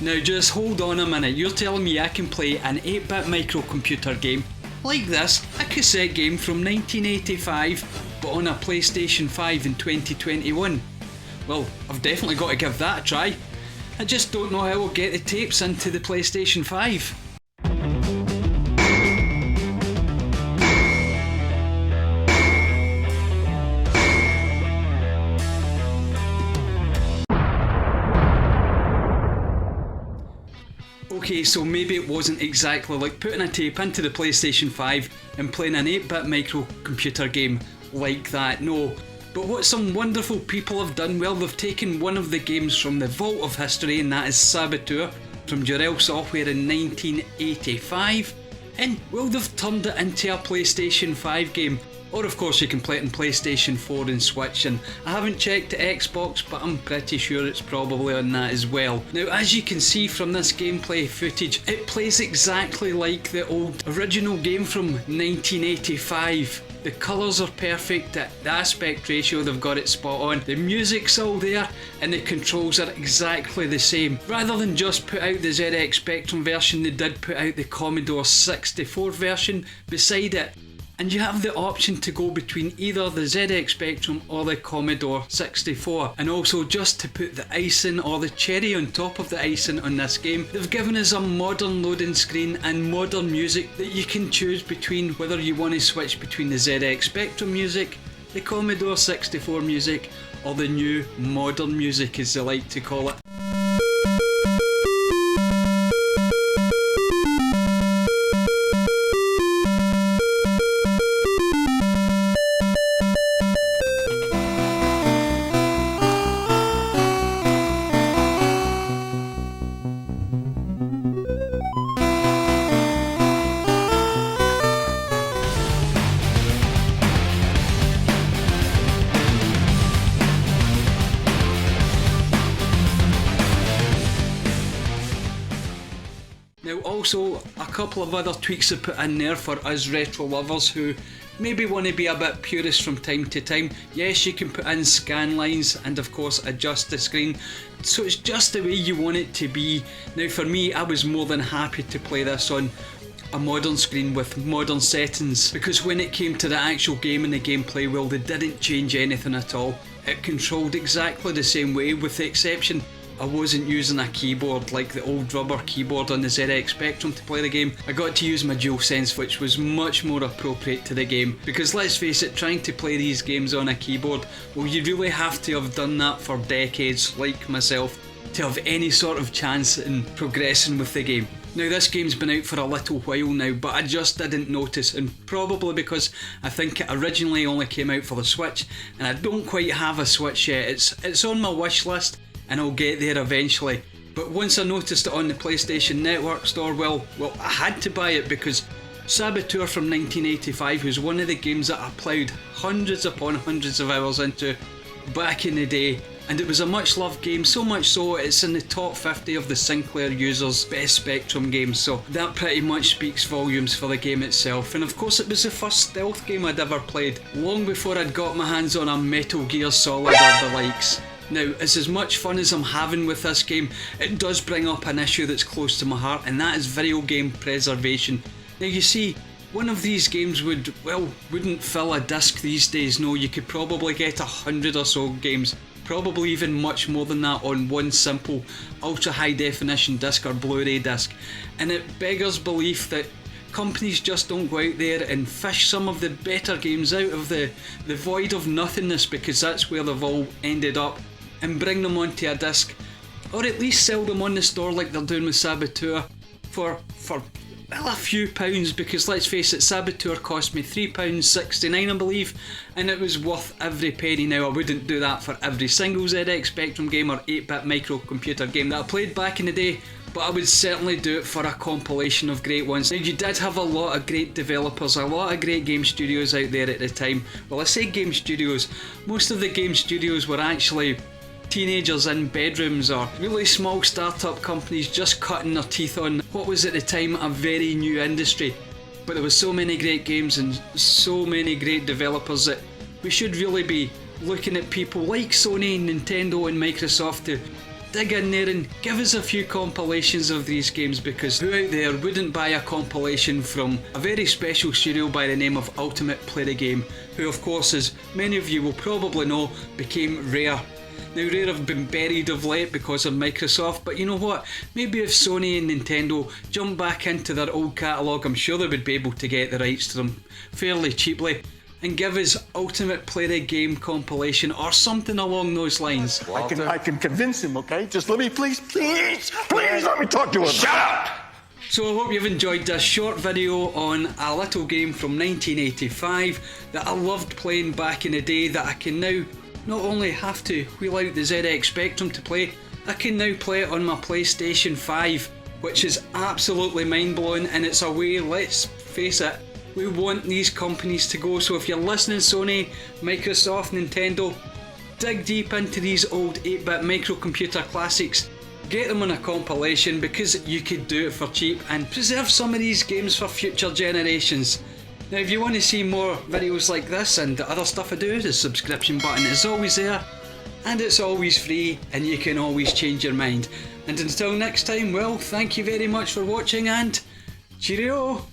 Now just hold on a minute, you're telling me I can play an 8-bit microcomputer game like this, a cassette game from 1985, but on a PlayStation 5 in 2021? Well, I've definitely got to give that a try. I just don't know how I'll get the tapes into the PlayStation 5. Okay, so maybe it wasn't exactly like putting a tape into the PlayStation 5 and playing an 8-bit microcomputer game like that, no. But what some wonderful people have done, well, they've taken one of the games from the vault of history, and that is Saboteur from Durrell Software in 1985, and well, they've turned it into a PlayStation 5 game. Or of course you can play it on PlayStation 4 and Switch, and I haven't checked the Xbox, but I'm pretty sure it's probably on that as well. Now, as you can see from this gameplay footage, it plays exactly like the old original game from 1985. The colours are perfect, the aspect ratio, they've got it spot on, the music's all there, and the controls are exactly the same. Rather than just put out the ZX Spectrum version, they did put out the Commodore 64 version beside it. And you have the option to go between either the ZX Spectrum or the Commodore 64. And also, just to put the icing or the cherry on top of the icing on this game, they've given us a modern loading screen and modern music that you can choose between, whether you want to switch between the ZX Spectrum music, the Commodore 64 music, or the new modern music as they like to call it. Now also, a couple of other tweaks are put in there for us retro lovers who maybe want to be a bit purist from time to time. Yes, you can put in scan lines and of course adjust the screen, so it's just the way you want it to be. Now for me, I was more than happy to play this on a modern screen with modern settings, because when it came to the actual game and the gameplay, well, they didn't change anything at all. It controlled exactly the same way, with the exception I wasn't using a keyboard like the old rubber keyboard on the ZX Spectrum to play the game. I got to use my DualSense, which was much more appropriate to the game, because let's face it, trying to play these games on a keyboard, well, you really have to have done that for decades like myself to have any sort of chance in progressing with the game. Now, this game's been out for a little while now, but I just didn't notice, and probably because I think it originally only came out for the Switch, and I don't quite have a Switch yet. It's on my wish list, and I'll get there eventually. But once I noticed it on the PlayStation Network store, well, I had to buy it, because Saboteur from 1985 was one of the games that I ploughed hundreds upon hundreds of hours into back in the day, and it was a much loved game, so much so it's in the top 50 of the Sinclair users' best Spectrum games, so that pretty much speaks volumes for the game itself. And of course, it was the first stealth game I'd ever played, long before I'd got my hands on a Metal Gear Solid or the likes. Now, as much fun as I'm having with this game, it does bring up an issue that's close to my heart, and that is video game preservation. Now, you see, one of these games wouldn't fill a disc these days. No, you could probably get 100 or so games, probably even much more than that, on one simple ultra high definition disc or Blu-ray disc. And it beggars belief that companies just don't go out there and fish some of the better games out of the void of nothingness, because that's where they've all ended up, and bring them onto a disc, or at least sell them on the store like they're doing with Saboteur for well, a few pounds, because let's face it, Saboteur cost me £3.69 I believe, and it was worth every penny. Now, I wouldn't do that for every single ZX Spectrum game or 8-bit microcomputer game that I played back in the day, but I would certainly do it for a compilation of great ones. Now, you did have a lot of great developers, a lot of great game studios out there at the time. Well, I say game studios, most of the game studios were actually teenagers in bedrooms or really small startup companies just cutting their teeth on what was at the time a very new industry. But there was so many great games and so many great developers that we should really be looking at people like Sony, Nintendo and Microsoft to dig in there and give us a few compilations of these games, because who out there wouldn't buy a compilation from a very special studio by the name of Ultimate Play the Game, who of course, as many of you will probably know, became Rare. Now Rare have been buried of late because of Microsoft, but you know what, maybe if Sony and Nintendo jump back into their old catalogue, I'm sure they would be able to get the rights to them fairly cheaply and give us Ultimate Play the Game compilation or something along those lines. I can convince him, okay? Just let me, please let me talk to him. Shut up! So I hope you've enjoyed this short video on a little game from 1985 that I loved playing back in the day, that I can now not only have to wheel out the ZX Spectrum to play, I can now play it on my PlayStation 5, which is absolutely mind-blowing, and it's a way, let's face it, we want these companies to go. So if you're listening, Sony, Microsoft, Nintendo, dig deep into these old 8-bit microcomputer classics, get them on a compilation, because you could do it for cheap and preserve some of these games for future generations. Now if you want to see more videos like this and the other stuff I do, the subscription button is always there, and it's always free, and you can always change your mind. And until next time, well, thank you very much for watching, and cheerio!